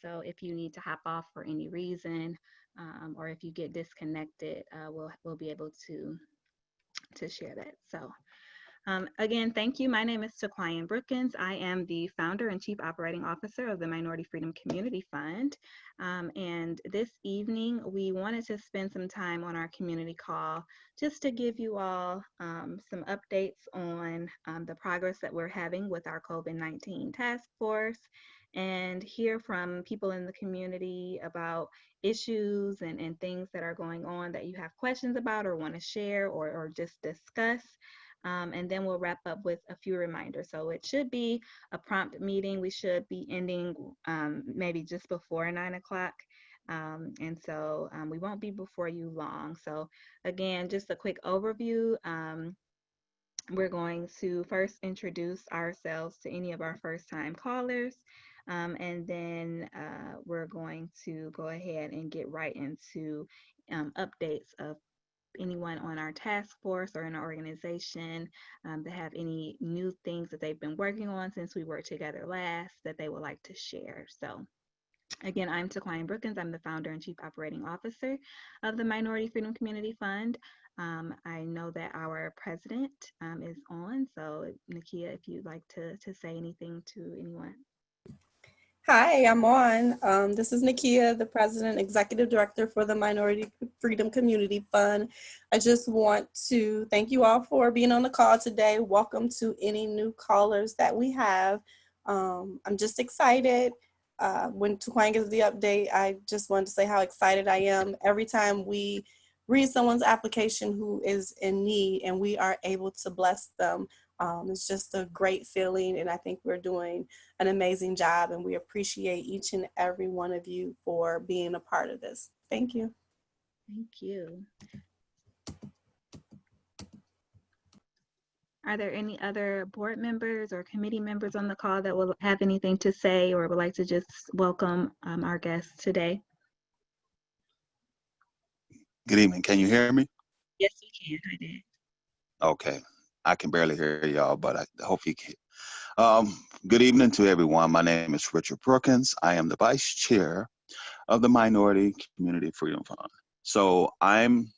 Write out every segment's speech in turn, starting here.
so if you need to hop off for any reason, or if you get disconnected, we'll be able to share that. So again, thank you. My name is Taquayan Brookins. I am the founder and chief operating officer of the Minority Freedom Community Fund. And this evening, we wanted to spend some time on our community call just to give you all some updates on the progress that we're having with our COVID-19 task force, and hear from people in the community about issues and things that are going on that you have questions about or want to share or just discuss. And then we'll wrap up with a few reminders. So it should be a prompt meeting. We should be ending maybe just before 9 o'clock. And so we won't be before you long. So again, just a quick overview. We're going to first introduce ourselves to any of our first time callers. And then we're going to go ahead and get right into updates of anyone on our task force or in our organization that have any new things that they've been working on since we worked together last that they would like to share. So again, I'm Taquayan Brookins. I'm the founder and chief operating officer of the Minority Freedom Community Fund. I know that our president is on. So Nakia, if you'd like to say anything to anyone. Hi, I'm on. This is Nakia, the President, Executive Director for the Minority Freedom Community Fund. I just want to thank you all for being on the call today. Welcome to any new callers that we have. I'm just excited. When Taquayan gives the update, I just wanted to say how excited I am every time we read someone's application who is in need and we are able to bless them. It's just a great feeling, and I think we're doing an amazing job, and we appreciate each and every one of you for being a part of this. Thank you. Thank you. Are there any other board members or committee members on the call that will have anything to say or would like to just welcome our guests today? Good evening. Can you hear me? Yes, we can. I did. Okay. I can barely hear y'all, but I hope you can. Good evening to everyone. My name is Richard Brookins. I am the Vice Chair of the Minority Community Freedom Fund. So I'm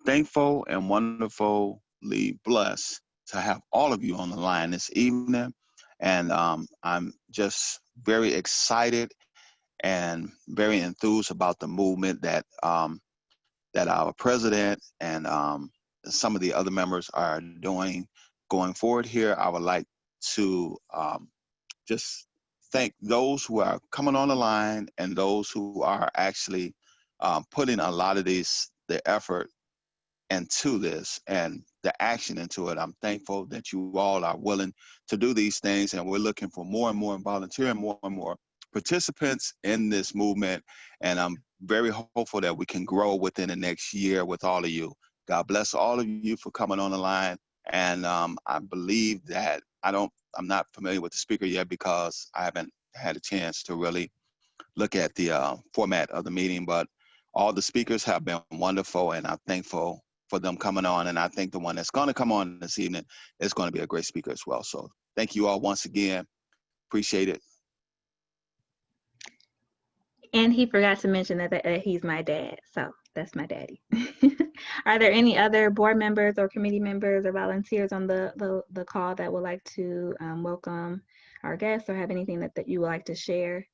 thankful and wonderfully blessed to have all of you on the line this evening. And I'm just very excited and very enthused about the movement that that our president and some of the other members are doing going forward here. I would like to just thank those who are coming on the line and those who are actually putting a lot of the effort into this and the action into it. I'm thankful that you all are willing to do these things, and we're looking for more and more volunteer and more participants in this movement. And I'm very hopeful that we can grow within the next year with all of you. God bless all of you for coming on the line. And I believe that I'm not familiar with the speaker yet because I haven't had a chance to really look at the format of the meeting, but all the speakers have been wonderful, and I'm thankful for them coming on. And I think the one that's going to come on this evening is going to be a great speaker as well. So thank you all once again. Appreciate it. And he forgot to mention that he's my dad, so that's my daddy. Are there any other board members or committee members or volunteers on the call that would like to welcome our guests or have anything that you would like to share?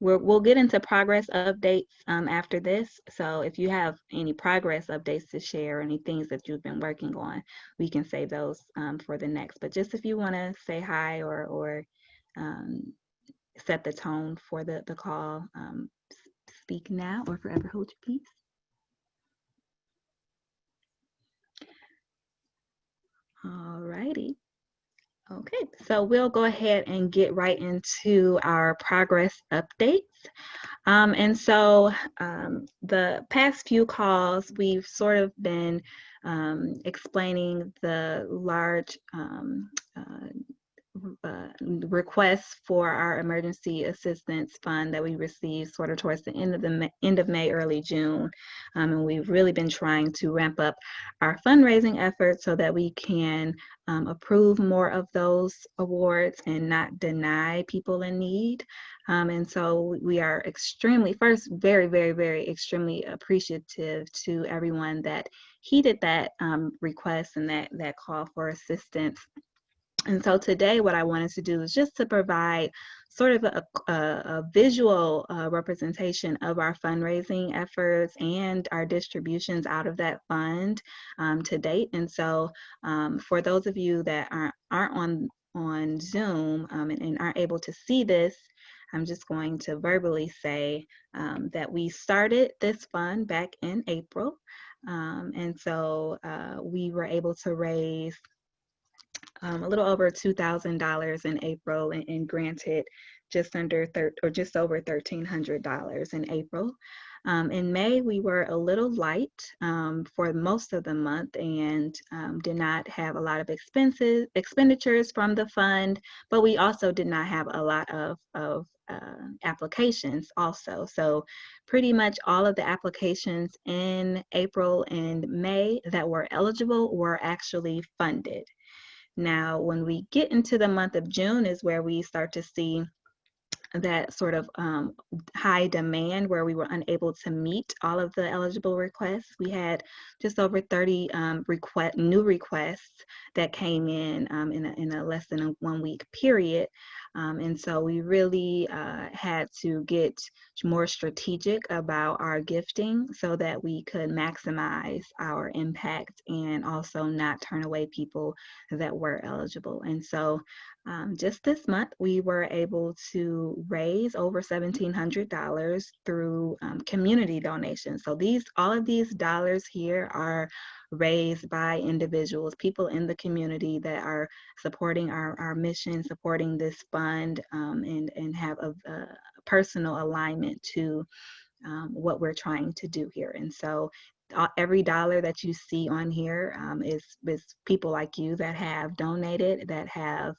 We'll get into progress updates after this. So if you have any progress updates to share, or any things that you've been working on, we can save those for the next. But just if you want to say hi or set the tone for the call, speak now or forever hold your peace. All righty. Okay, so we'll go ahead and get right into our progress updates. And so the past few calls, we've sort of been explaining the large requests for our emergency assistance fund that we received sort of towards the end of May, early June. And we've really been trying to ramp up our fundraising efforts so that we can approve more of those awards and not deny people in need. And so we are extremely, first, very, very, very extremely appreciative to everyone that heeded that request and that call for assistance. And so today what I wanted to do is just to provide sort of a visual representation of our fundraising efforts and our distributions out of that fund to date. And so for those of you that aren't on Zoom and aren't able to see this, I'm just going to verbally say that we started this fund back in April. And so we were able to raise a little over $2,000 in April and granted just under just over $1,300 in April. In May, we were a little light for most of the month and did not have a lot of expenditures from the fund, but we also did not have a lot of applications also. So pretty much all of the applications in April and May that were eligible were actually funded. Now, when we get into the month of June is where we start to see that sort of high demand where we were unable to meet all of the eligible requests. We had just over 30 new requests that came in a less than a 1 week period. And so we really had to get more strategic about our gifting so that we could maximize our impact and also not turn away people that were eligible. And so just this month, we were able to raise over $1,700 through community donations. So all of these dollars here are raised by individuals, people in the community that are supporting our mission, supporting this fund, and have a personal alignment to what we're trying to do here. And so every dollar that you see on here is people like you that have donated, that have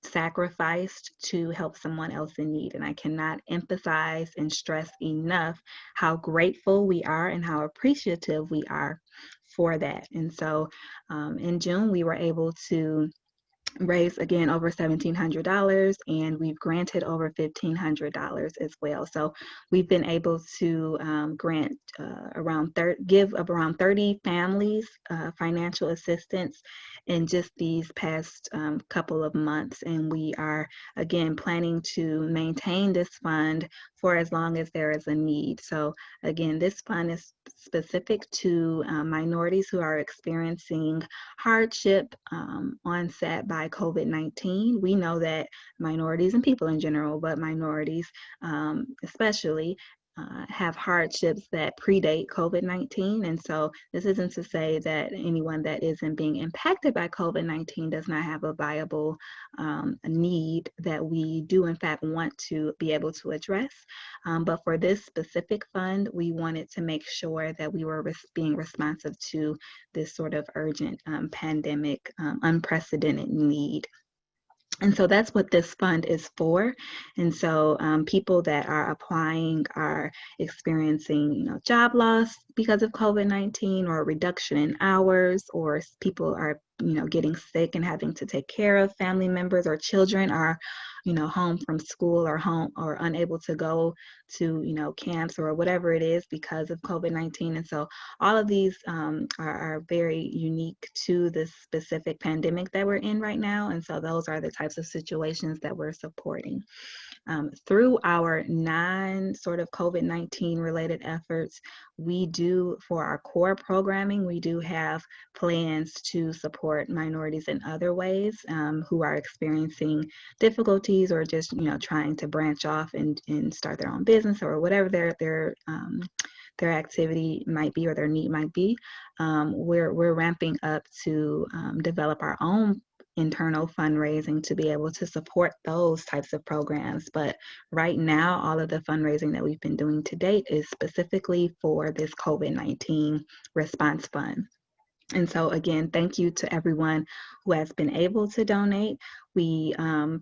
sacrificed to help someone else in need. And I cannot emphasize and stress enough how grateful we are and how appreciative we are for that. And so in June, we were able to raised again over $1,700, and we've granted over $1,500 as well. So we've been able to give around 30 families financial assistance in just these past couple of months, and we are again planning to maintain this fund for as long as there is a need. So again, this fund is specific to minorities who are experiencing hardship onset by COVID-19. We know that minorities and people in general, but minorities especially, have hardships that predate COVID-19. And so this isn't to say that anyone that isn't being impacted by COVID-19 does not have a viable need that we do in fact want to be able to address. But for this specific fund, we wanted to make sure that we were being responsive to this sort of urgent pandemic, unprecedented need. And so that's what this fund is for. And so people that are applying are experiencing, job loss because of COVID-19 or a reduction in hours, or people are, getting sick and having to take care of family members, or children are, home from school or home or unable to go to, camps or whatever it is because of COVID-19. And so all of these are very unique to this specific pandemic that we're in right now. And so those are the types of situations that we're supporting. Through our sort of COVID-19 related efforts, we do, for our core programming, we do have plans to support minorities in other ways who are experiencing difficulties or just, trying to branch off and start their own business or whatever their activity might be or their need might be. We're ramping up to develop our own internal fundraising to be able to support those types of programs. But right now, all of the fundraising that we've been doing to date is specifically for this COVID-19 response fund. And so again, thank you to everyone who has been able to donate. We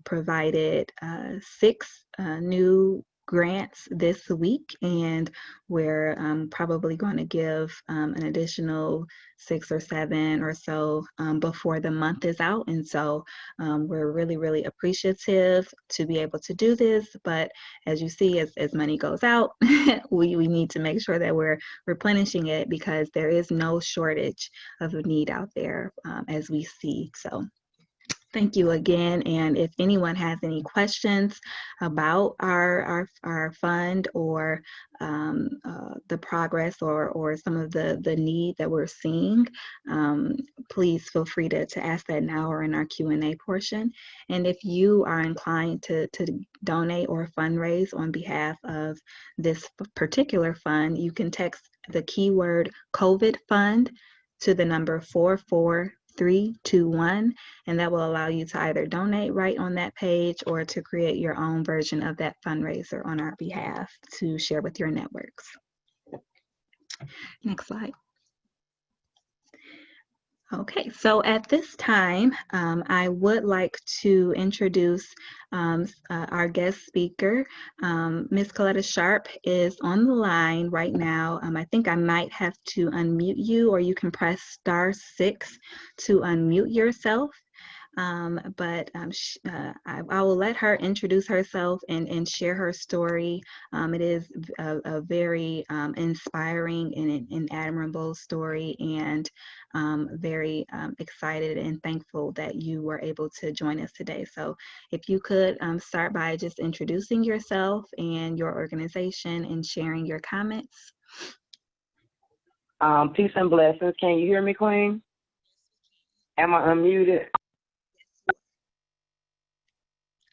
provided 6 new grants this week, and we're probably going to give an additional 6 or 7 or so before the month is out. And so we're really, really appreciative to be able to do this. But as you see, as money goes out, we need to make sure that we're replenishing it, because there is no shortage of a need out there as we see. So thank you again. And if anyone has any questions about our fund, or the progress, or some of the need that we're seeing, please feel free to ask that now or in our Q&A portion. And if you are inclined to donate or fundraise on behalf of this particular fund, you can text the keyword COVID fund to the number 44321, and that will allow you to either donate right on that page or to create your own version of that fundraiser on our behalf to share with your networks. Next slide. Okay, so at this time, I would like to introduce our guest speaker. Ms. Coletta Sharp is on the line right now. I think I might have to unmute you, or you can press *6 to unmute yourself. I will let her introduce herself and share her story. It is a very inspiring and admirable story, and very excited and thankful that you were able to join us today. So if you could start by just introducing yourself and your organization and sharing your comments. Peace and blessings. Can you hear me, Queen? Am I unmuted?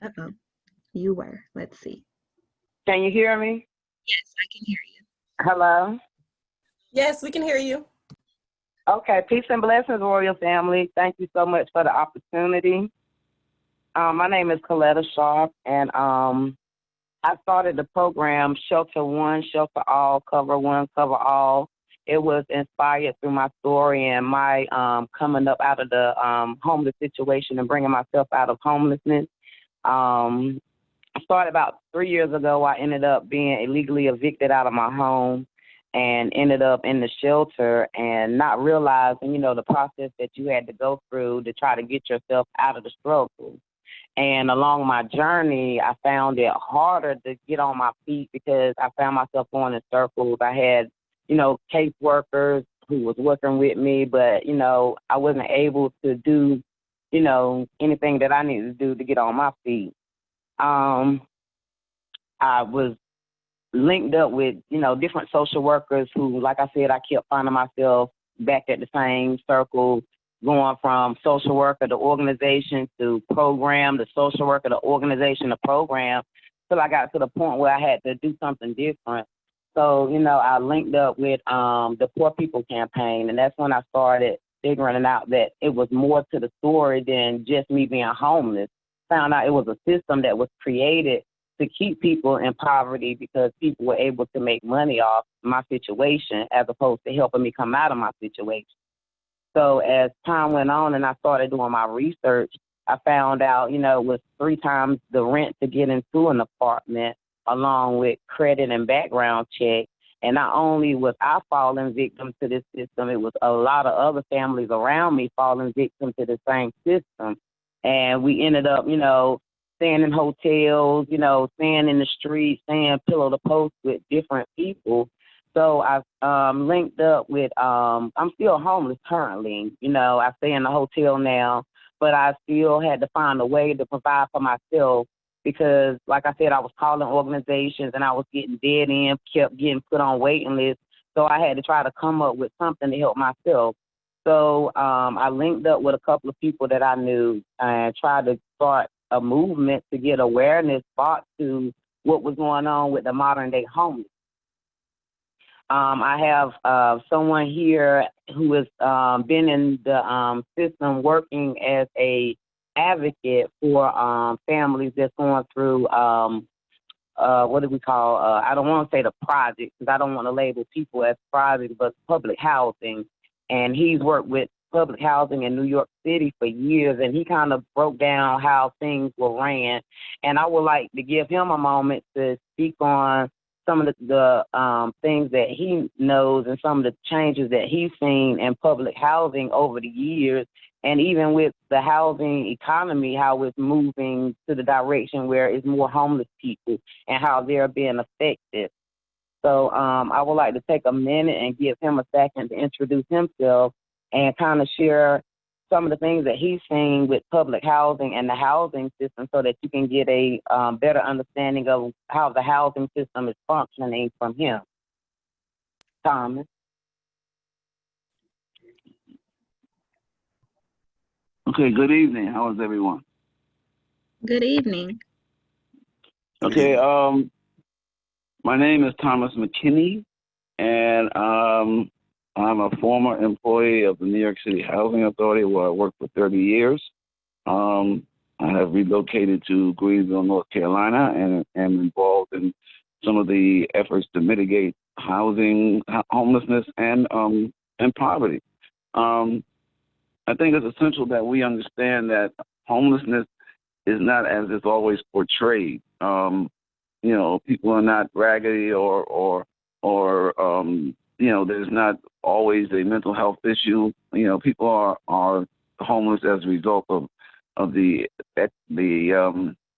Uh-oh, you were. Let's see. Can you hear me? Yes, I can hear you. Hello? Yes, we can hear you. Okay, peace and blessings, Royal Family. Thank you so much for the opportunity. My name is Coletta Sharp, and I started the program Shelter One, Shelter All, Cover One, Cover All. It was inspired through my story and my coming up out of the homeless situation and bringing myself out of homelessness. I started about 3 years ago. I ended up being illegally evicted out of my home and ended up in the shelter, and not realizing, the process that you had to go through to try to get yourself out of the struggle. And along my journey, I found it harder to get on my feet because I found myself going in circles. I had, case workers who was working with me, but, I wasn't able to do, anything that I needed to do to get on my feet. I was linked up with, different social workers who, like I said, I kept finding myself back at the same circle, going from social worker to organization to program to social worker to organization to program, till I got to the point where I had to do something different. So, I linked up with the Poor People Campaign, and that's when I started figuring out that it was more to the story than just me being homeless. Found out it was a system that was created to keep people in poverty because people were able to make money off my situation as opposed to helping me come out of my situation. So as time went on and I started doing my research, I found out, it was 3 times the rent to get into an apartment, along with credit and background check. And not only was I falling victim to this system, it was a lot of other families around me falling victim to the same system. And we ended up, staying in hotels, staying in the streets, staying pillow to post with different people. So I linked up with, I'm still homeless currently. I stay in a hotel now, but I still had to find a way to provide for myself because, like I said, I was calling organizations and I was getting dead end, kept getting put on waiting lists. So I had to try to come up with something to help myself. So I linked up with a couple of people that I knew and tried to start a movement to get awareness brought to what was going on with the modern day homeless. I have someone here who has been in the system working as a advocate for families that's going through, what do we call, I don't want to say the project because I don't want to label people as projects, but public housing. and he's worked with public housing in New York City for years, and he kind of broke down how things were ran. And I would like to give him a moment to speak on some of the things that he knows and some of the changes that he's seen in public housing over the years, and even with the housing economy, how it's moving to the direction where it's more homeless people and how they're being affected. So I would like to take a minute and give him a second to introduce himself and kind of share some of the things that he's seen with public housing and the housing system so that you can get a better understanding of how the housing system is functioning from him. Thomas. Okay, good evening. How is everyone? Good evening. Okay, my name is Thomas McKinney, and I'm a former employee of the New York City Housing Authority, where I worked for 30 years. I have relocated to Greenville, North Carolina, and am involved in some of the efforts to mitigate homelessness, and poverty. I think it's essential that we understand that homelessness is not as it's always portrayed. People are not raggedy or there's not always a mental health issue. People are homeless as a result of the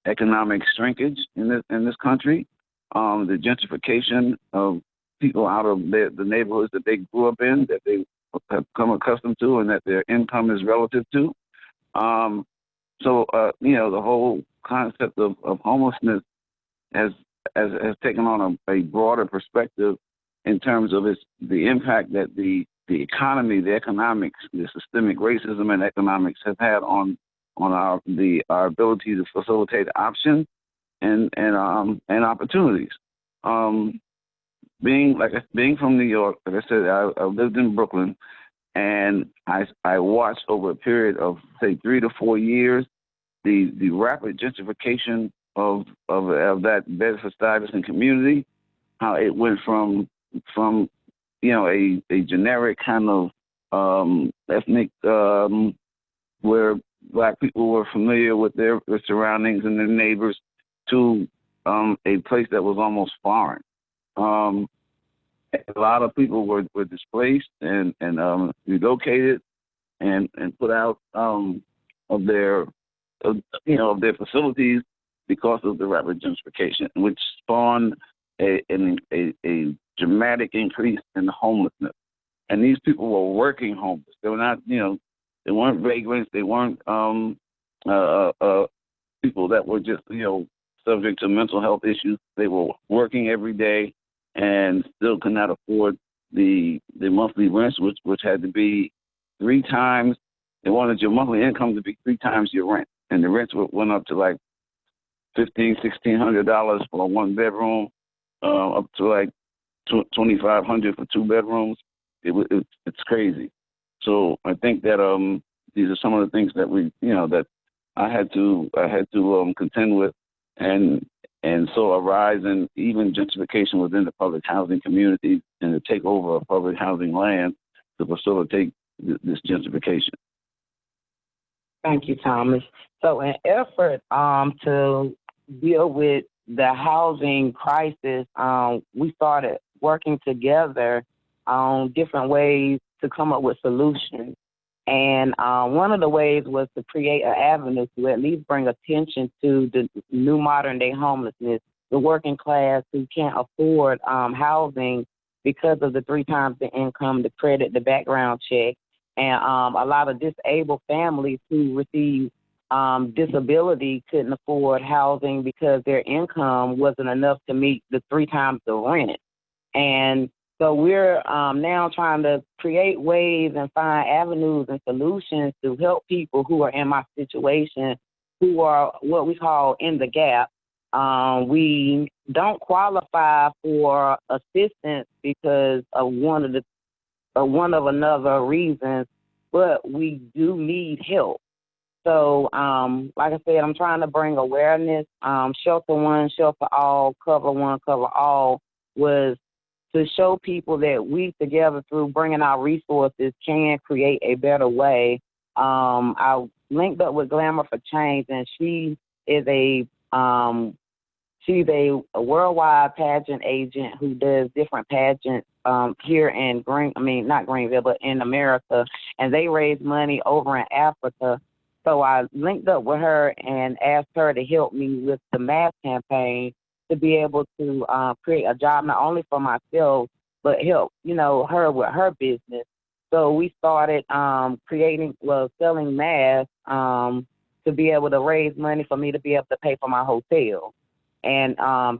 economic shrinkage in this country, the gentrification of people out of the neighborhoods that they grew up in, that they have come accustomed to, and that their income is relative to. The whole concept of homelessness has taken on a broader perspective in terms of the impact that the economy, the economics, the systemic racism and economics have had on our ability to facilitate options and opportunities. Being from New York, like I said, I lived in Brooklyn, and I watched over a period of say 3 to 4 years the rapid gentrification of that Bedford-Stuyvesant community, how it went from a generic kind of ethnic where Black people were familiar with their surroundings and their neighbors to a place that was almost foreign. A lot of people were displaced and relocated and put out of their facilities because of the rapid gentrification, which spawned a dramatic increase in the homelessness. And these people were working homeless. They were not, they weren't vagrants. They weren't people that were just, subject to mental health issues. They were working every day and still could not afford the monthly rents, which had to be 3 times. They wanted your monthly income to be 3 times your rent, and the rents went up to like $1,500 for a 1-bedroom, up to like $2,500 for 2 bedrooms. It's crazy. So I think that these are some of the things that that I had to contend with, and so a rise in even gentrification within the public housing community and the takeover of public housing land to facilitate this gentrification. Thank you, Thomas. So in effort to deal with the housing crisis, we started working together on different ways to come up with solutions. And one of the ways was to create an avenue to at least bring attention to the new modern day homelessness, the working class who can't afford housing because of the 3 times the income, the credit, the background check, and a lot of disabled families who receive disability couldn't afford housing because their income wasn't enough to meet the 3 times the rent. And so we're now trying to create ways and find avenues and solutions to help people who are in my situation, who are what we call in the gap. We don't qualify for assistance because of one of another reasons, but we do need help. So, like I said, I'm trying to bring awareness. Shelter One, Shelter All, Cover One, Cover All was to show people that we together, through bringing our resources, can create a better way. I linked up with Glamour for Change, and she is she's a worldwide pageant agent who does different pageants here in not Greenville, but in America, and they raise money over in Africa. So I linked up with her and asked her to help me with the mass campaign to be able to create a job not only for myself, but help, her with her business. So we started selling masks to be able to raise money for me to be able to pay for my hotel. And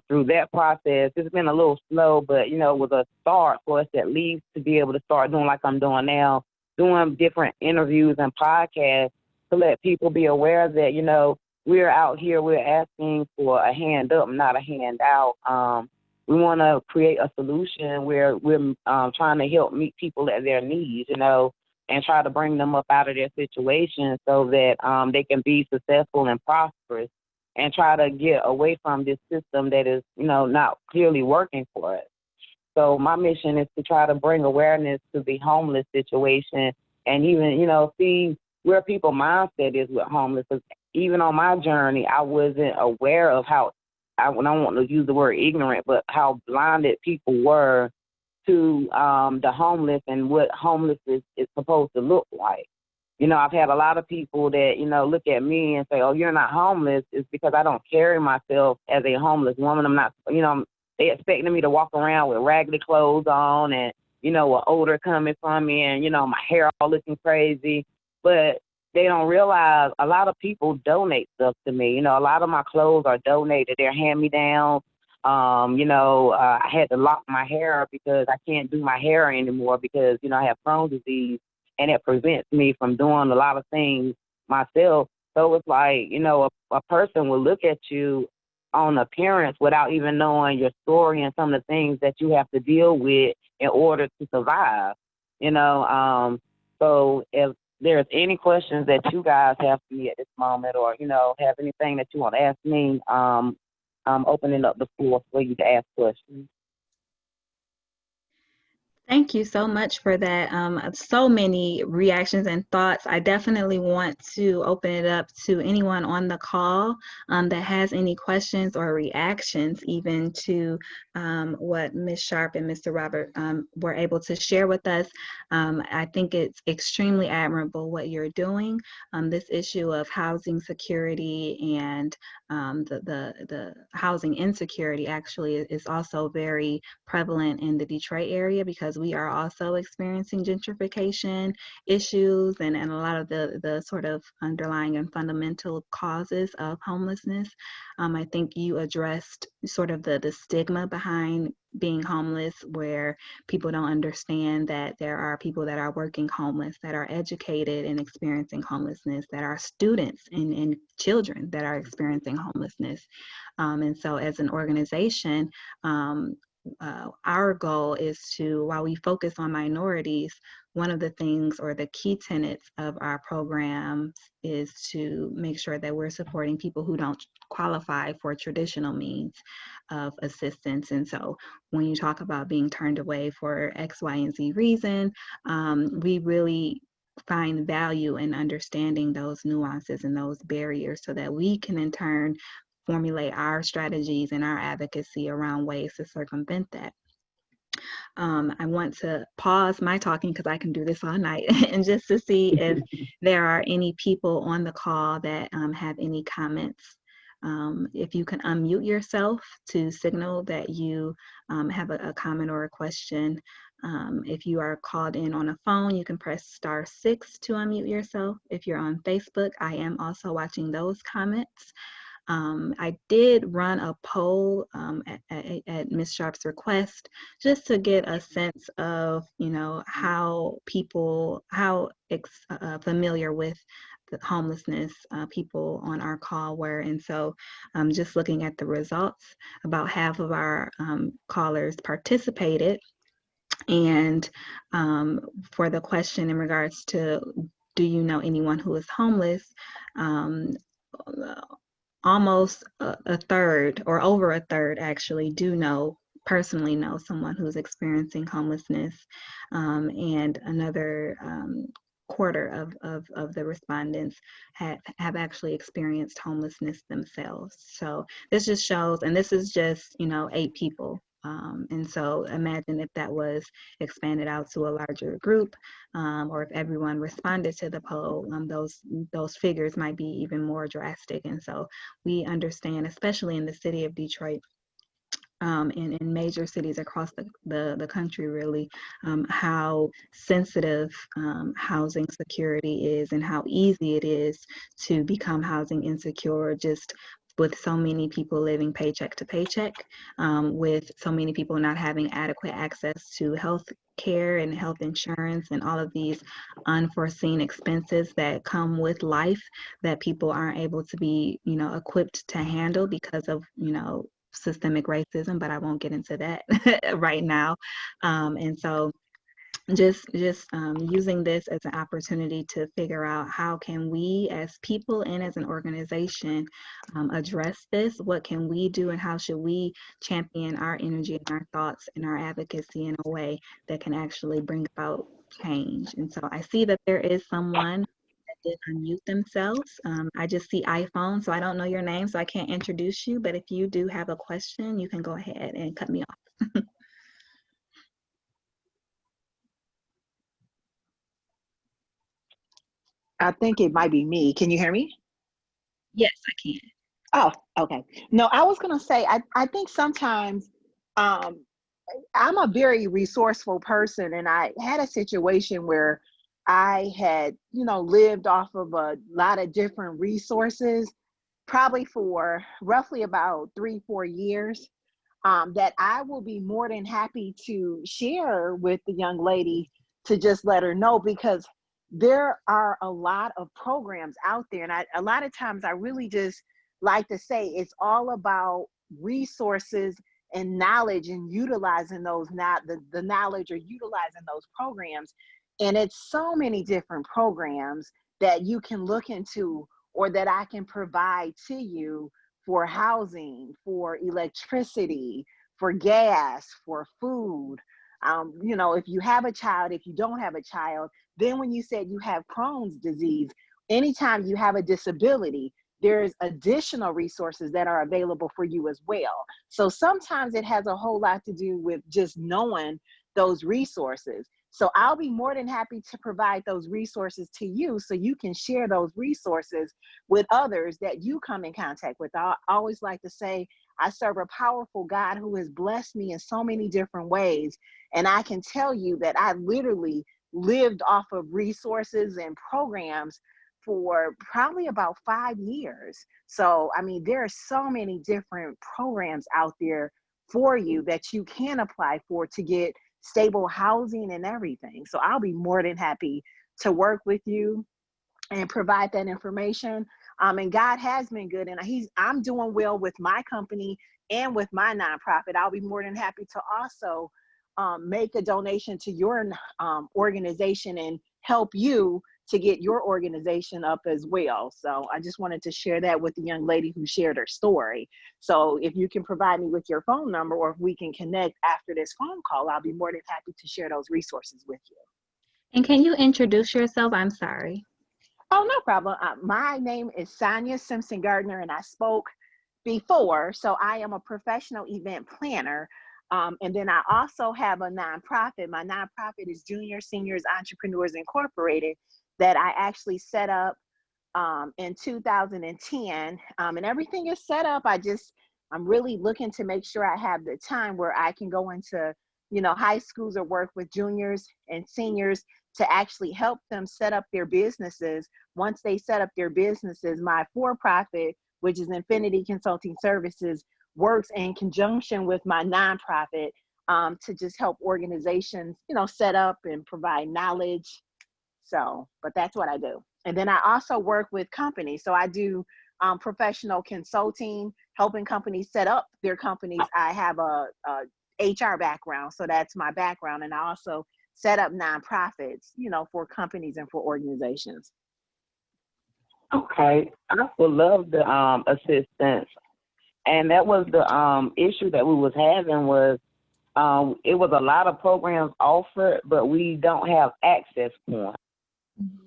through that process, it's been a little slow, but, it was a start for us at least to be able to start doing like I'm doing now, doing different interviews and podcasts to let people be aware that, we're out here, we're asking for a hand up, not a hand out. We want to create a solution where we're trying to help meet people at their needs, and try to bring them up out of their situation so that they can be successful and prosperous, and try to get away from this system that is, not clearly working for us. So my mission is to try to bring awareness to the homeless situation and even, see where people's mindset is with homeless. Because even on my journey, I wasn't aware of how, I don't want to use the word ignorant, but how blinded people were to the homeless and what homeless is supposed to look like. I've had a lot of people that, look at me and say, oh, you're not homeless. It's because I don't carry myself as a homeless woman. I'm not, they expecting me to walk around with raggedy clothes on and, an odor coming from me and, my hair all looking crazy. But they don't realize a lot of people donate stuff to me. A lot of my clothes are donated. They're hand-me-downs. I had to lock my hair because I can't do my hair anymore because, I have Crohn's disease. And it prevents me from doing a lot of things myself. So it's like, a person will look at you on appearance without even knowing your story and some of the things that you have to deal with in order to survive, So if there's any questions that you guys have for me at this moment or, have anything that you want to ask me, I'm opening up the floor for you to ask questions. Thank you so much for that. So many reactions and thoughts. I definitely want to open it up to anyone on the call that has any questions or reactions even to what Ms. Sharp and Mr. Robert were able to share with us. I think it's extremely admirable what you're doing. This issue of housing security and the housing insecurity actually is also very prevalent in the Detroit area because we are also experiencing gentrification issues and a lot of the sort of underlying and fundamental causes of homelessness. I think you addressed sort of the stigma behind being homeless, where people don't understand that there are people that are working homeless, that are educated and experiencing homelessness, that are students and children that are experiencing homelessness. And so as an organization, our goal is to, while we focus on minorities, one of the things or the key tenets of our programs is to make sure that we're supporting people who don't qualify for traditional means of assistance. And so when you talk about being turned away for X, Y, and Z reason, we really find value in understanding those nuances and those barriers so that we can in turn formulate our strategies and our advocacy around ways to circumvent that. I want to pause my talking because I can do this all night and just to see if there are any people on the call that have any comments. If you can unmute yourself to signal that you have a comment or a question. If you are called in on a phone, you can press *6 to unmute yourself. If you're on Facebook, I am also watching those comments. I did run a poll at Ms. Sharp's request just to get a sense of, how people, familiar with the homelessness people on our call were. And so just looking at the results, about half of our callers participated. And for the question in regards to, do you know anyone who is homeless? Almost a third or over a third actually do know personally know someone who's experiencing homelessness, and another quarter of the respondents have actually experienced homelessness themselves. So this just shows, and this is just, 8 people. And so imagine if that was expanded out to a larger group, or if everyone responded to the poll, those figures might be even more drastic. And so we understand, especially in the city of Detroit, in major cities across the country, really, how sensitive housing security is and how easy it is to become housing insecure, just with so many people living paycheck to paycheck, with so many people not having adequate access to health care and health insurance and all of these unforeseen expenses that come with life that people aren't able to be, equipped to handle because of, systemic racism, but I won't get into that right now. And so just using this as an opportunity to figure out how can we as people and as an organization address this. What can we do, and how should we champion our energy and our thoughts and our advocacy in a way that can actually bring about change. And so I see that there is someone did unmute themselves. I just see iPhone, so I don't know your name, so I can't introduce you, but if you do have a question, you can go ahead and cut me off. I think it might be me. Can you hear me? Yes, I can. Oh, okay. No, I was going to say, I think sometimes um, I'm a very resourceful person, and I had a situation where I had, lived off of a lot of different resources, probably for roughly about 3-4 years, that I will be more than happy to share with the young lady to just let her know, because there are a lot of programs out there. And a lot of times I really just like to say it's all about resources and knowledge and utilizing those, not the knowledge or utilizing those programs. And it's so many different programs that you can look into or that I can provide to you for housing, for electricity, for gas, for food. If you have a child, if you don't have a child, then when you said you have Crohn's disease, anytime you have a disability, there's additional resources that are available for you as well. So sometimes it has a whole lot to do with just knowing those resources. So I'll be more than happy to provide those resources to you so you can share those resources with others that you come in contact with. I always like to say, I serve a powerful God who has blessed me in so many different ways. And I can tell you that I literally lived off of resources and programs for probably about 5 years. So, I mean, there are so many different programs out there for you that you can apply for to get stable housing and everything. So I'll be more than happy to work with you and provide that information. And God has been good, and I'm doing well with my company and with my nonprofit. I'll be more than happy to also make a donation to your organization and help you to get your organization up as well. So I just wanted to share that with the young lady who shared her story. So if you can provide me with your phone number, or if we can connect after this phone call, I'll be more than happy to share those resources with you. And can you introduce yourself? I'm sorry. Oh, no problem. My name is Sonia Simpson Gardner, and I spoke before. So I am a professional event planner. And then I also have a nonprofit. My nonprofit is Junior Seniors Entrepreneurs Incorporated, that I actually set up in 2010. And everything is set up. I'm really looking to make sure I have the time where I can go into, high schools or work with juniors and seniors to actually help them set up their businesses. Once they set up their businesses, my for-profit, which is Infinity Consulting Services, works in conjunction with my nonprofit to just help organizations, set up and provide knowledge. So, but that's what I do. And then I also work with companies. So I do professional consulting, helping companies set up their companies. I have a HR background, so that's my background. And I also set up nonprofits, for companies and for organizations. Okay, I would love the assistance. And that was the issue that we was having, was it was a lot of programs offered, but we don't have access points.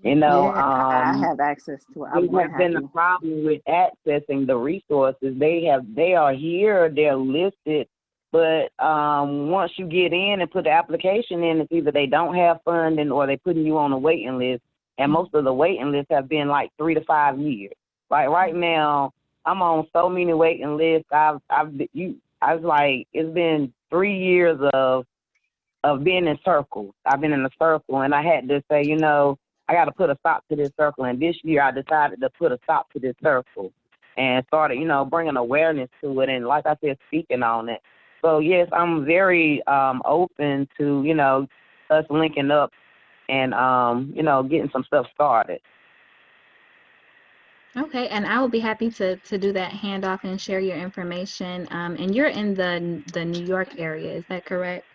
You know, Yeah, I have access to it. it has been a problem with accessing the resources. They are here, they're listed, but once you get in and put the application in, it's either they don't have funding or they putting you on a waiting list. And most of the waiting lists have been like 3 to 5 years. Like right now, I'm on so many waiting lists. It's been 3 years of being in circles. I've been in a circle, and I had to say, you know, I got to put a stop to this circle. And this year I decided to put a stop to this circle and started, you know, bringing awareness to it. And like I said, speaking on it. So yes, I'm very open to, you know, us linking up and, you know, getting some stuff started. Okay, and I will be happy to do that handoff and share your information. And you're in the New York area, is that correct?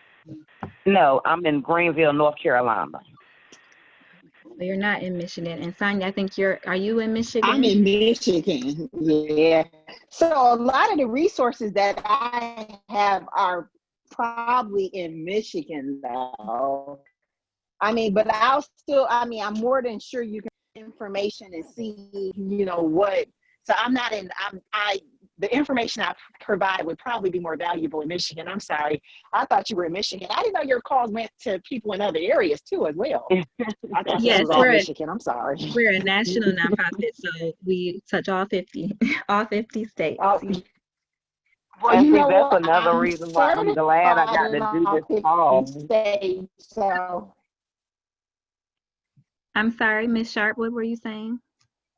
No, I'm in Greenville, North Carolina. So you're not in Michigan. And Sonia, I think are you in Michigan? I'm in Michigan, yeah. So a lot of the resources that I have are probably in Michigan, though. I mean, but I'm more than sure you can get information and see, you know, what. So the information I provide would probably be more valuable in Michigan. I'm sorry. I thought you were in Michigan. I didn't know your calls went to people in other areas too as well. I thought Yes, this was all Michigan. I'm sorry. We're a national nonprofit, so we touch all 50 states. Well, And you see, know that's what? another reason why I'm glad I got to do this call. States, so. I'm sorry, Ms. Sharp, what were you saying?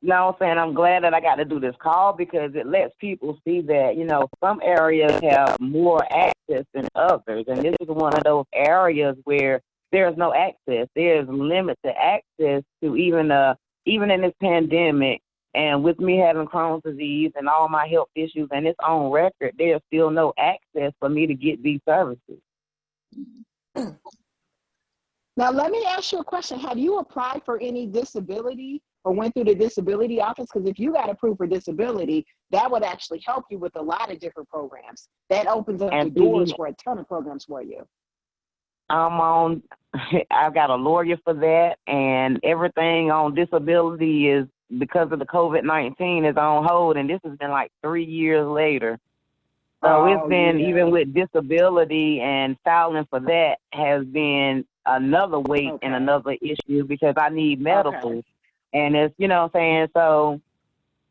No, I'm saying I'm glad that I got to do this call because it lets people see that, you know, some areas have more access than others. And this is one of those areas where there's no access. There's limited access to even in this pandemic. And with me having Crohn's disease and all my health issues and it's on record, there's still no access for me to get these services. Now, let me ask you a question. Have you applied for any disability or went through the disability office? Because if you got approved for disability, that would actually help you with a lot of different programs. That opens up the doors for a ton of programs for you. I've got a lawyer for that, and everything on disability is because of the COVID-19 is on hold, and this has been like 3 years later. So it's been, even with disability and filing for that has been another weight and another issue because I need medical. And it's, you know what I'm saying? So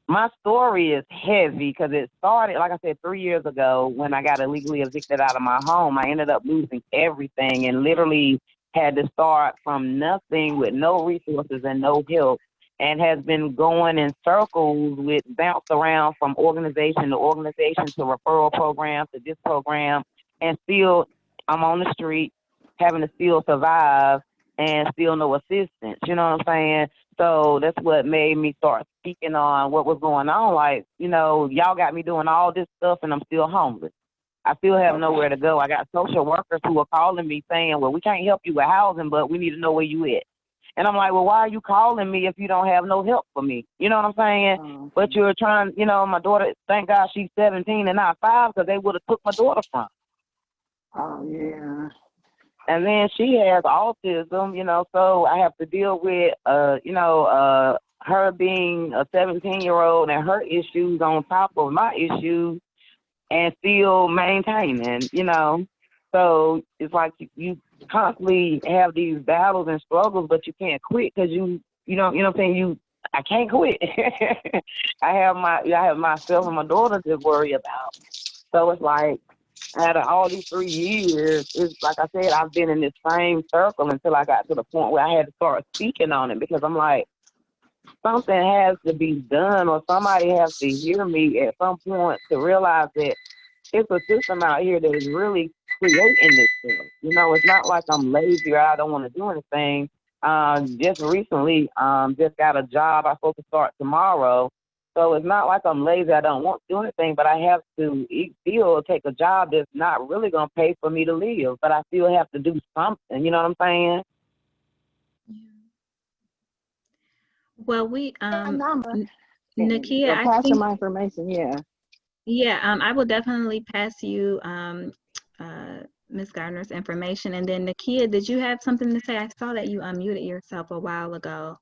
my story is heavy because it started, like I said, 3 years ago when I got illegally evicted out of my home. I ended up losing everything and literally had to start from nothing with no resources and no help, and has been going in circles with bounce around from organization to organization to referral program to this program, and still I'm on the street having to still survive and still no assistance, you know what I'm saying? So that's what made me start speaking on what was going on. Like, you know, y'all got me doing all this stuff and I'm still homeless. I still have nowhere to go. I got social workers who are calling me saying, well, we can't help you with housing, but we need to know where you at. And I'm like, well, why are you calling me if you don't have no help for me? You know what I'm saying? But you're trying, you know, my daughter, thank God she's 17 and not 5 because they would have took my daughter from. Oh, yeah. And then she has autism, you know, so I have to deal with, her being a 17-year-old and her issues on top of my issues and still maintaining, you know. So it's like you constantly have these battles and struggles, but you can't quit because you know what I'm saying? I can't quit. I have myself and my daughter to worry about. So it's like, out of all these 3 years, it's like I said, I've been in this same circle until I got to the point where I had to start speaking on it because I'm like, something has to be done or somebody has to hear me at some point to realize that it's a system out here that is really creating this stuff. You know, it's not like I'm lazy or I don't want to do anything. Just recently, just got a job. I'm supposed to start tomorrow. So it's not like I'm lazy. I don't want to do anything, but I have to still take a job that's not really going to pay for me to live, but I still have to do something. You know what I'm saying? Well, we, Number. Nakia, I pass think, my information, yeah. Yeah, I will definitely pass you Ms. Gardner's information. And then Nakia, did you have something to say? I saw that you unmuted yourself a while ago.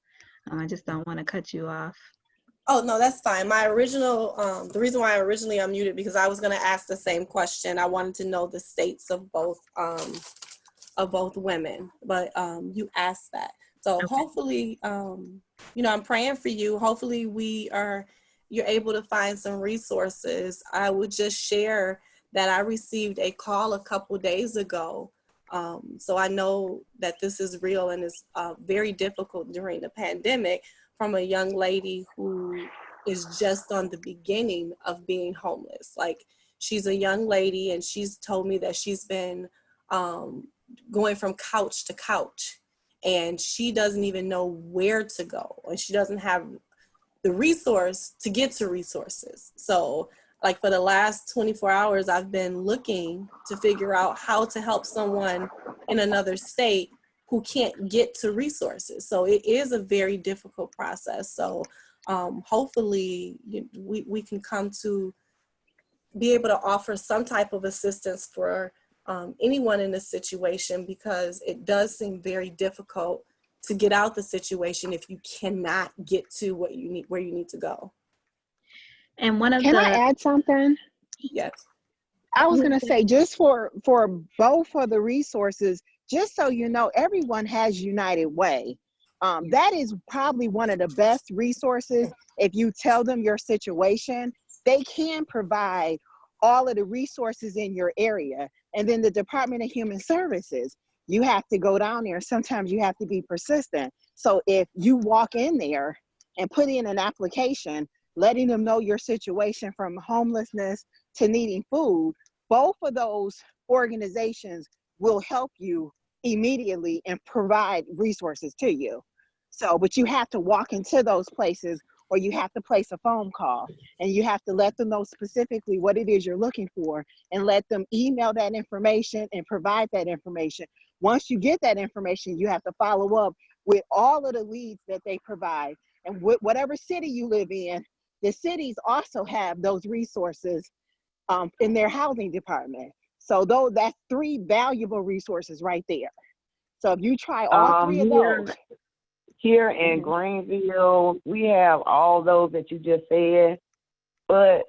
I just don't want to cut you off. Oh, no, that's fine. My original, the reason why I originally unmuted, because I was going to ask the same question. I wanted to know the states of both women, but you asked that. So Okay. hopefully, you know, I'm praying for you. Hopefully you're able to find some resources. I would just share that I received a call a couple days ago. So I know that this is real and it's very difficult during the pandemic, from a young lady who is just on the beginning of being homeless. Like, she's a young lady and she's told me that she's been going from couch to couch and she doesn't even know where to go, and she doesn't have the resource to get to resources. So like for the last 24 hours, I've been looking to figure out how to help someone in another state who can't get to resources. So it is a very difficult process. So hopefully we can come to be able to offer some type of assistance for anyone in this situation, because it does seem very difficult to get out the situation if you cannot get to what you need, where you need to go. And one of Can I add something? Yes. I was going to say, just for both of the resources, just so you know, everyone has United Way. That is probably one of the best resources. If you tell them your situation, they can provide all of the resources in your area. And then the Department of Human Services, you have to go down there. Sometimes you have to be persistent. So if you walk in there and put in an application, letting them know your situation from homelessness to needing food, both of those organizations will help you immediately and provide resources to you. So, but you have to walk into those places, or you have to place a phone call, and you have to let them know specifically what it is you're looking for, and let them email that information and provide that information. Once you get that information, you have to follow up with all of the leads that they provide. And whatever city you live in, the cities also have those resources in their housing department. So that's 3 valuable resources right there. So if you try all 3 of those. Here in Greenville, we have all those that you just said, but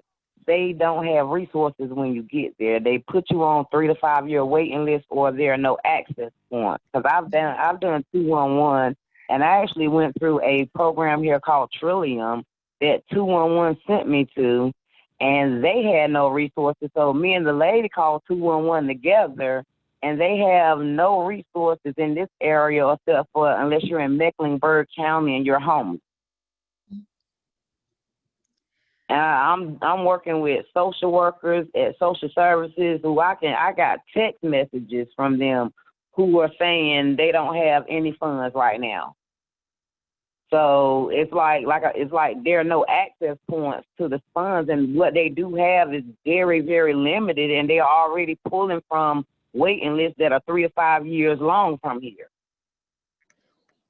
they don't have resources when you get there. They put you on 3 to 5 year waiting list, or there are no access points. Because I've done 211, and I actually went through a program here called Trillium that 211 sent me to, and they had no resources. So me and the lady called 211 together, and they have no resources in this area except for unless you're in Mecklenburg County and you're homeless. I'm working with social workers at social services who I got text messages from them who are saying they don't have any funds right now. So it's like there are no access points to the funds, and what they do have is very, very limited, and they are already pulling from waiting lists that are 3 to 5 years long from here.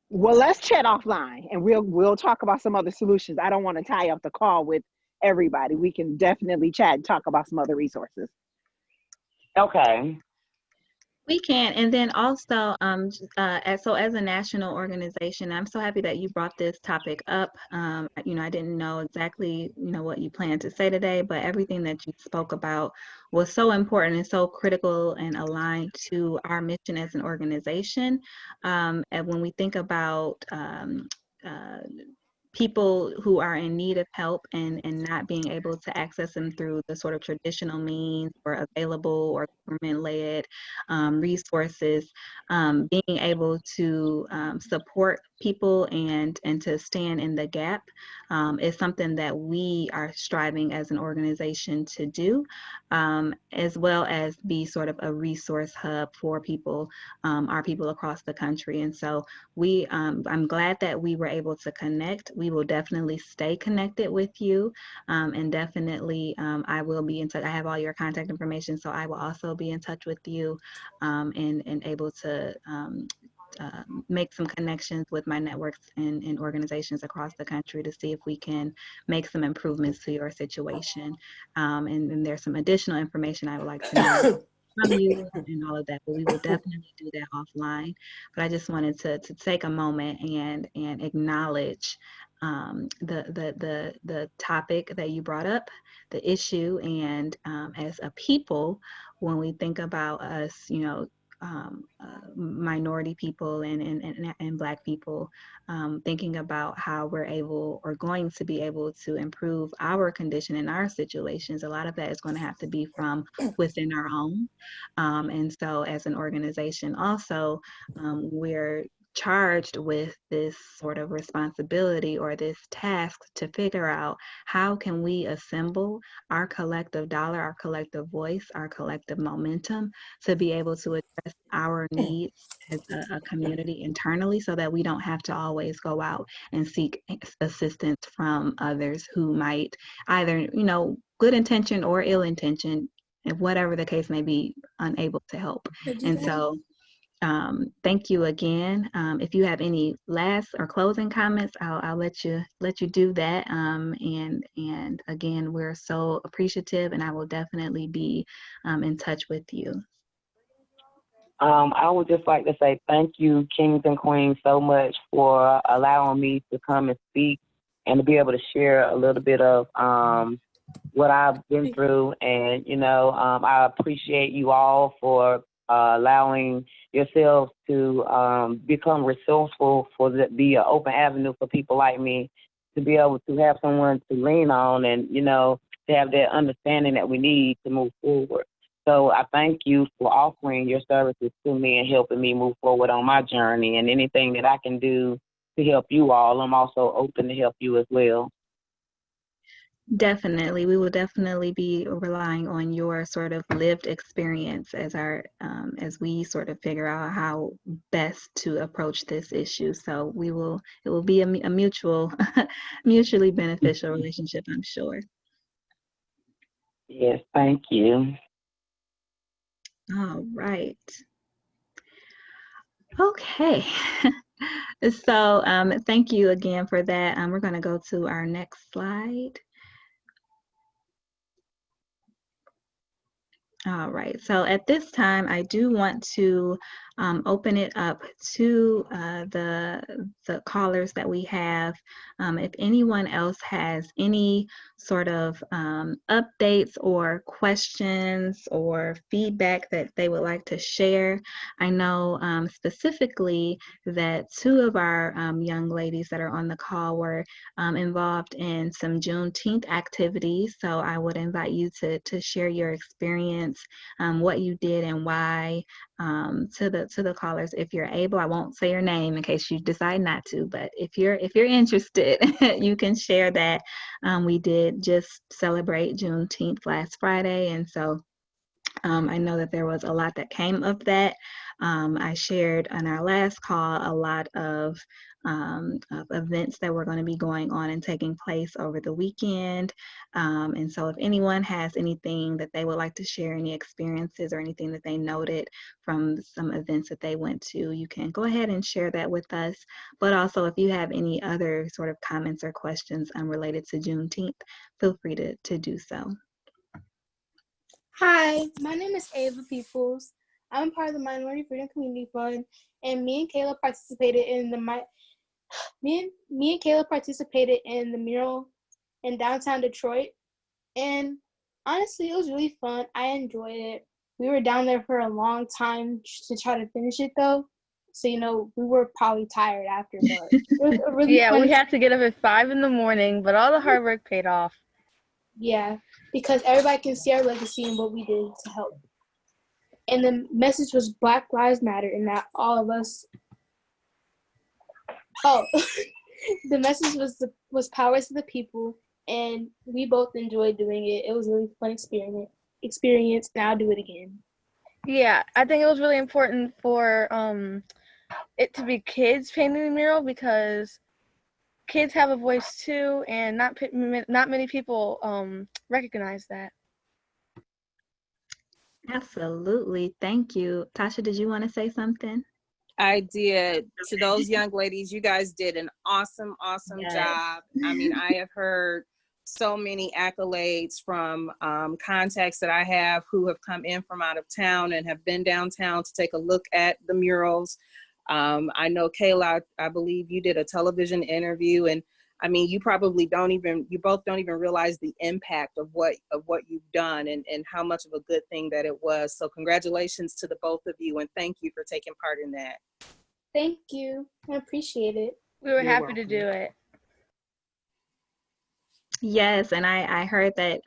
Well, let's chat offline, and we'll talk about some other solutions. I don't want to tie up the call with everybody. We can definitely chat and talk about some other resources. Okay. We can. And then also, as a national organization, I'm so happy that you brought this topic up. You know, I didn't know exactly, you know, what you planned to say today, but everything that you spoke about was so important and so critical and aligned to our mission as an organization. And when we think about people who are in need of help and not being able to access them through the sort of traditional means or available or government-led resources, being able to support people and to stand in the gap is something that we are striving as an organization to do, as well as be sort of a resource hub for people, our people across the country. And so I'm glad that we were able to connect. We will definitely stay connected with you, and definitely I will be in touch. I have all your contact information, so I will also be in touch with you and able to make some connections with my networks and organizations across the country to see if we can make some improvements to your situation. And there's some additional information I would like to know from you and all of that, but we will definitely do that offline. But I just wanted to take a moment and acknowledge the topic that you brought up, the issue, and as a people, when we think about us, minority people and Black people, thinking about how we're able or going to be able to improve our condition in our situations, a lot of that is going to have to be from within our own. And so as an organization also, we're charged with this sort of responsibility or this task to figure out how can we assemble our collective dollar, our collective voice, our collective momentum to be able to address our needs as a community internally, so that we don't have to always go out and seek assistance from others who might either, good intention or ill intention, and whatever the case may be, unable to help. And so thank you again. If you have any last or closing comments, I'll let you do that. And again, we're so appreciative, and I will definitely be in touch with you. I would just like to say thank you, kings and queens, so much for allowing me to come and speak and to be able to share a little bit of what I've been through. And, I appreciate you all for allowing yourselves to become resourceful for the open avenue for people like me to be able to have someone to lean on and, to have that understanding that we need to move forward. So I thank you for offering your services to me and helping me move forward on my journey, and anything that I can do to help you all, I'm also open to help you as well. Definitely. We will definitely be relying on your sort of lived experience as as we sort of figure out how best to approach this issue. So it will be a mutually beneficial relationship, I'm sure. Yes, thank you. All right. Okay. So thank you again for that. We're going to go to our next slide. All right, so at this time, I do want to open it up to the callers that we have. If anyone else has any sort of updates or questions or feedback that they would like to share. I know specifically that two of our young ladies that are on the call were involved in some Juneteenth activities. So I would invite you to share your experience, what you did and why, to the callers if you're able. I won't say your name in case you decide not to, but if you're interested, you can share that. We did just celebrate Juneteenth last Friday, and so I know that there was a lot that came of that. I shared on our last call a lot of events that were going to be going on and taking place over the weekend. And so if anyone has anything that they would like to share, any experiences or anything that they noted from some events that they went to, you can go ahead and share that with us. But also, if you have any other sort of comments or questions unrelated to Juneteenth, feel free to do so. Hi, my name is Ava Peoples. I'm part of the Minority Freedom Community Fund, and me and Kayla participated in the mural in downtown Detroit. And honestly, it was really fun. I enjoyed it. We were down there for a long time to try to finish it, though. So, we were probably tired after, but it was a really fun. We had to get up at 5 a.m, but all the hard work paid off. Yeah, because everybody can see our legacy and what we did to help. And the message was Black Lives Matter, and that all of us. Oh, the message was power to the people, and we both enjoyed doing it. It was a really fun experience, and I'll do it again. Yeah, I think it was really important for it to be kids painting the mural, because kids have a voice too, and not many people recognize that. Absolutely. Thank you. Tasha, did you want to say something? I did. To those young ladies, you guys did an awesome Yes. job. I mean, I have heard so many accolades from contacts that I have who have come in from out of town and have been downtown to take a look at the murals. I know, Kayla, I believe you did a television interview, and I mean, you both don't even realize the impact of what you've done and how much of a good thing that it was. So congratulations to the both of you, and thank you for taking part in that. Thank you. I appreciate it. We were You're happy to welcome. do it. Yes, and I heard that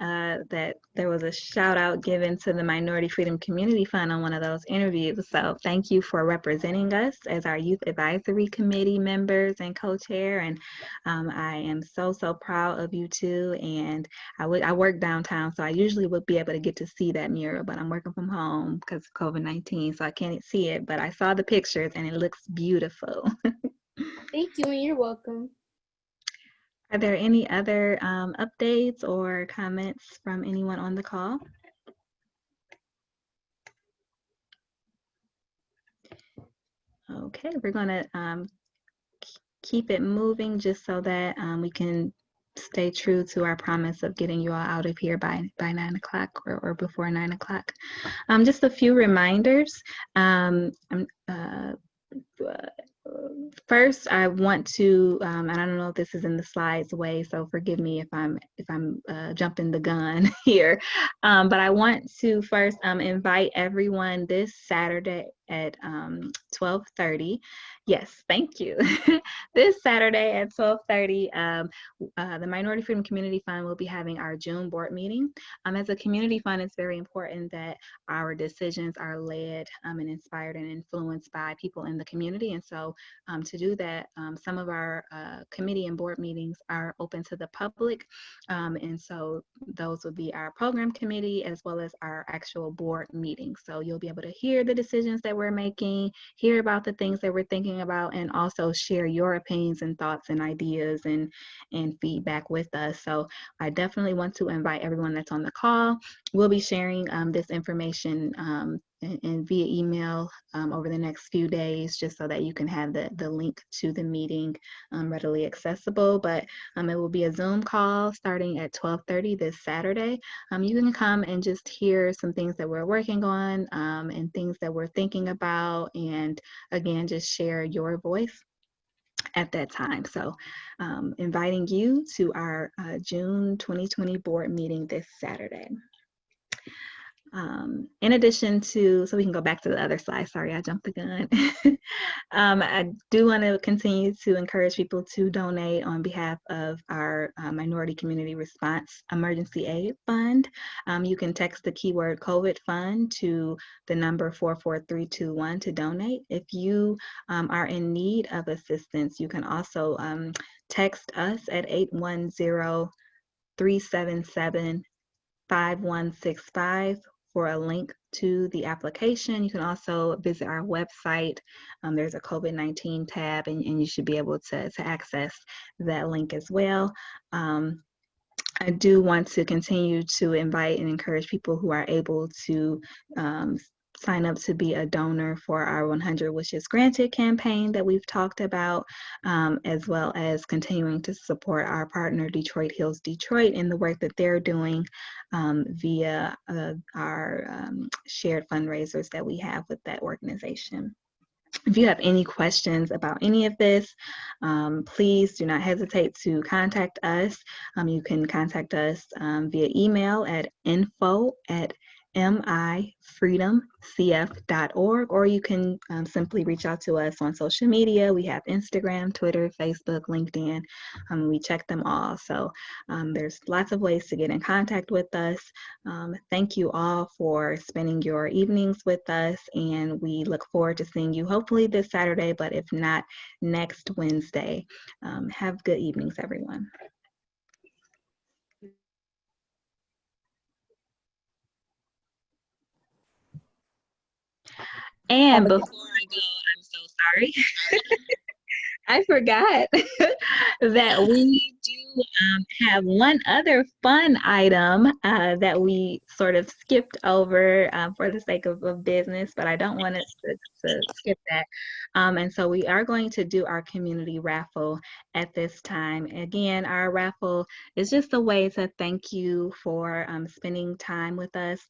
that there was a shout out given to the Minority Freedom Community Fund on one of those interviews. So thank you for representing us as our Youth Advisory Committee members and co-chair. And I am so proud of you two. And I work downtown, so I usually would be able to get to see that mural, but I'm working from home because of COVID-19, so I can't see it. But I saw the pictures, and it looks beautiful. Thank you, and you're welcome. Are there any other updates or comments from anyone on the call? Okay, we're going to keep it moving just so that we can stay true to our promise of getting you all out of here by 9 o'clock or before 9 o'clock. Just a few reminders. First, I want to, and I don't know if this is in the slides way, so forgive me if I'm jumping the gun here, but I want to first invite everyone this Saturday at 12:30. Yes, thank you. This Saturday at 12:30, the Minority Freedom Community Fund will be having our June board meeting. As a community fund, it's very important that our decisions are led and inspired and influenced by people in the community. And so to do that, some of our committee and board meetings are open to the public. And so those would be our program committee as well as our actual board meetings. So you'll be able to hear the decisions that we're making, hear about the things that we're thinking about, and also share your opinions and thoughts and ideas and feedback with us. So I definitely want to invite everyone that's on the call. We'll be sharing this information and via email over the next few days, just so that you can have the link to the meeting readily accessible. But it will be a Zoom call starting at 12:30 this Saturday. You can come and just hear some things that we're working on and things that we're thinking about, and again, just share your voice at that time. So inviting you to our June 2020 board meeting this Saturday. In addition to, so we can go back to the other slide. Sorry, I jumped the gun. I do want to continue to encourage people to donate on behalf of our Minority Community Response Emergency Aid Fund. You can text the keyword COVID Fund to the number 44321 to donate. If you are in need of assistance, you can also text us at 810-377-5165 for a link to the application. You can also visit our website. There's a COVID-19 tab, and you should be able to access that link as well. I do want to continue to invite and encourage people who are able to sign up to be a donor for our 100 Wishes Granted campaign that we've talked about, as well as continuing to support our partner Detroit Heals Detroit in the work that they're doing via our shared fundraisers that we have with that organization. If you have any questions about any of this, please do not hesitate to contact us. You can contact us via email at info@mifreedomcf.org, or you can simply reach out to us on social media. We have Instagram, Twitter, Facebook, LinkedIn. We check them all. So there's lots of ways to get in contact with us. Thank you all for spending your evenings with us, and we look forward to seeing you hopefully this Saturday, but if not, next Wednesday. Have good evenings, everyone. And before I go, I'm so sorry. I forgot that we do have one other fun item that we sort of skipped over for the sake of business, but I don't want us to skip that. And so we are going to do our community raffle at this time. Again, our raffle is just a way to thank you for spending time with us.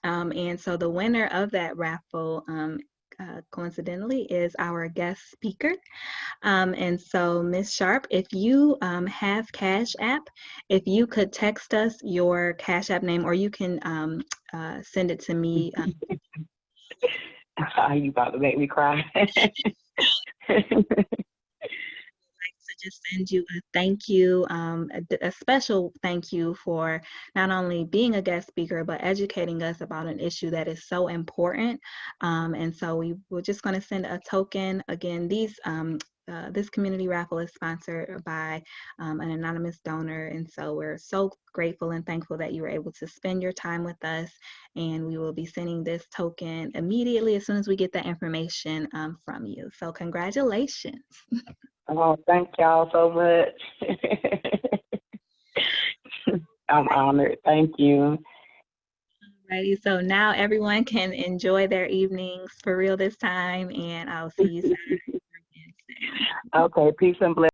And so the winner of that raffle coincidentally is our guest speaker. And so Ms. Sharp, if you have Cash App, if you could text us your Cash App name, or you can send it to me. You about to make me cry. To just send you a thank you, a special thank you for not only being a guest speaker, but educating us about an issue that is so important. And so we're just going to send a token. Again, this community raffle is sponsored by an anonymous donor. And so we're so grateful and thankful that you were able to spend your time with us. And we will be sending this token immediately as soon as we get that information from you. So congratulations. Oh, thank y'all so much. I'm honored. Thank you. Alrighty, so now everyone can enjoy their evenings for real this time, and I'll see you soon. Okay, peace and blessings.